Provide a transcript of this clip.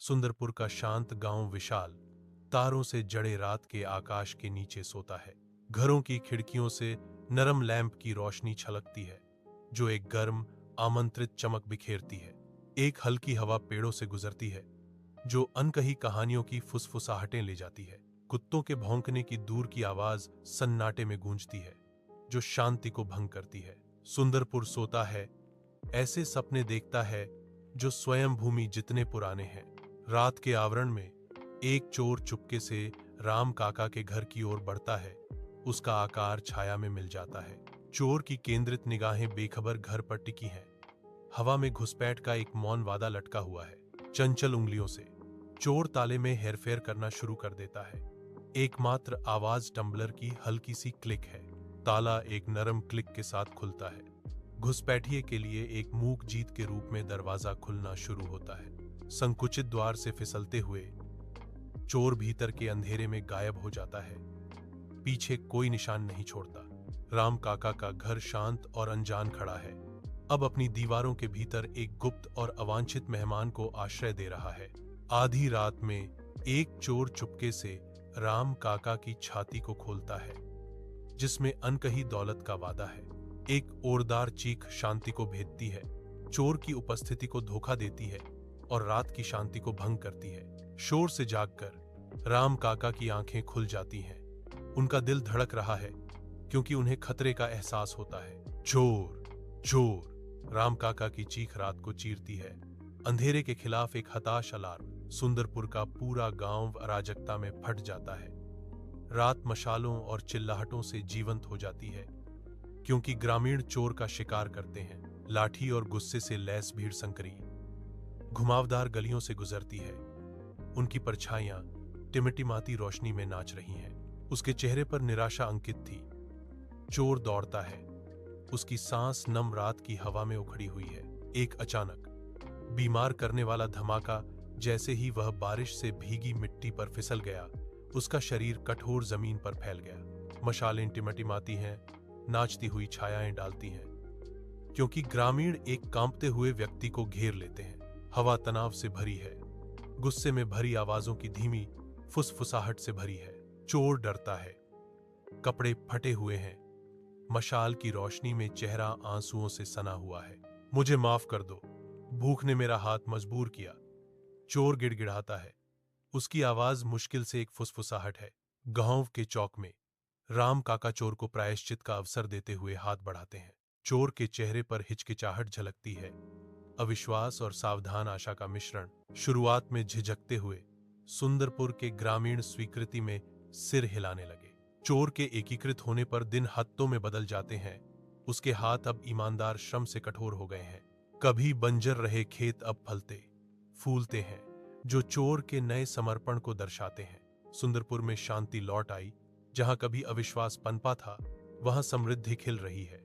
सुंदरपुर का शांत गांव विशाल तारों से जड़े रात के आकाश के नीचे सोता है। घरों की खिड़कियों से नरम लैंप की रोशनी छलकती है, जो एक गर्म आमंत्रित चमक बिखेरती है। एक हल्की हवा पेड़ों से गुजरती है, जो अनकही कहानियों की फुसफुसाहटें ले जाती है। कुत्तों के भौंकने की दूर की आवाज सन्नाटे में गूंजती है, जो शांति को भंग करती है। सुंदरपुर सोता है, ऐसे सपने देखता है जो स्वयं भूमि जितने पुराने हैं। रात के आवरण में एक चोर चुपके से राम काका के घर की ओर बढ़ता है। उसका आकार छाया में मिल जाता है। चोर की केंद्रित निगाहें बेखबर घर पर टिकी हैं। हवा में घुसपैठ का एक मौन वादा लटका हुआ है। चंचल उंगलियों से चोर ताले में हेरफेर करना शुरू कर देता है। एकमात्र आवाज टम्बलर की हल्की सी क्लिक है। ताला एक नरम क्लिक के साथ खुलता है। घुसपैठिए के लिए एक मूक जीत के रूप में दरवाजा खुलना शुरू होता है। संकुचित द्वार से फिसलते हुए चोर भीतर के अंधेरे में गायब हो जाता है। पीछे कोई निशान नहीं छोड़ता। राम काका का घर शांत और अनजान खड़ा है। अब अपनी दीवारों के भीतर एक गुप्त और अवांछित मेहमान को आश्रय दे रहा है। आधी रात में एक चोर चुपके से राम काका की छाती को खोलता है, जिसमें अनकही दौलत का वादा है। एक ओरदार चीख शांति को भेदती है, चोर की उपस्थिति को धोखा देती है और रात की शांति को भंग करती है। शोर से जागकर राम काका की आंखें खुल जाती हैं। उनका दिल धड़क रहा है, क्योंकि उन्हें खतरे का एहसास होता है। चोर, चोर! राम काका की चीख रात को चीरती है। अंधेरे के खिलाफ एक हताश अलार्म। सुंदरपुर का पूरा गांव अराजकता में फट जाता है। रात मशालों और चिल्लाहटों से जीवंत हो जाती है, क्योंकि ग्रामीण चोर का शिकार करते हैं। लाठी और गुस्से से लैस भीड़ संकरी घुमावदार गलियों से गुजरती है। उनकी परछाइयां टिमटिमाती रोशनी में नाच रही हैं। उसके चेहरे पर निराशा अंकित थी। चोर दौड़ता है, उसकी सांस नम रात की हवा में उखड़ी हुई है। एक अचानक बीमार करने वाला धमाका। जैसे ही वह बारिश से भीगी मिट्टी पर फिसल गया, उसका शरीर कठोर जमीन पर फैल गया। मशालें टिमटिमाती हैं, नाचती हुई छायाएं डालती हैं, क्योंकि ग्रामीण एक कांपते हुए व्यक्ति को घेर लेते हैं। हवा तनाव से भरी है, गुस्से में भरी आवाजों की धीमी फुसफुसाहट से भरी है। चोर डरता है, कपड़े फटे हुए हैं, मशाल की रोशनी में चेहरा आंसुओं से सना हुआ है। मुझे माफ कर दो, भूख ने मेरा हाथ मजबूर किया। चोर गिड़गिड़ाता है, उसकी आवाज मुश्किल से एक फुसफुसाहट है। गांव के चौक में राम काका चोर को प्रायश्चित का अवसर देते हुए हाथ बढ़ाते हैं। चोर के चेहरे पर हिचकिचाहट झलकती है, अविश्वास और सावधान आशा का मिश्रण। शुरुआत में झिझकते हुए सुंदरपुर के ग्रामीण स्वीकृति में सिर हिलाने लगे। चोर के एकीकृत होने पर दिन हफ्तों में बदल जाते हैं। उसके हाथ अब ईमानदार श्रम से कठोर हो गए हैं। कभी बंजर रहे खेत अब फलते फूलते हैं, जो चोर के नए समर्पण को दर्शाते हैं। सुंदरपुर में शांति लौट आई। जहां कभी अविश्वास पनपा था, वहां समृद्धि खिल रही है।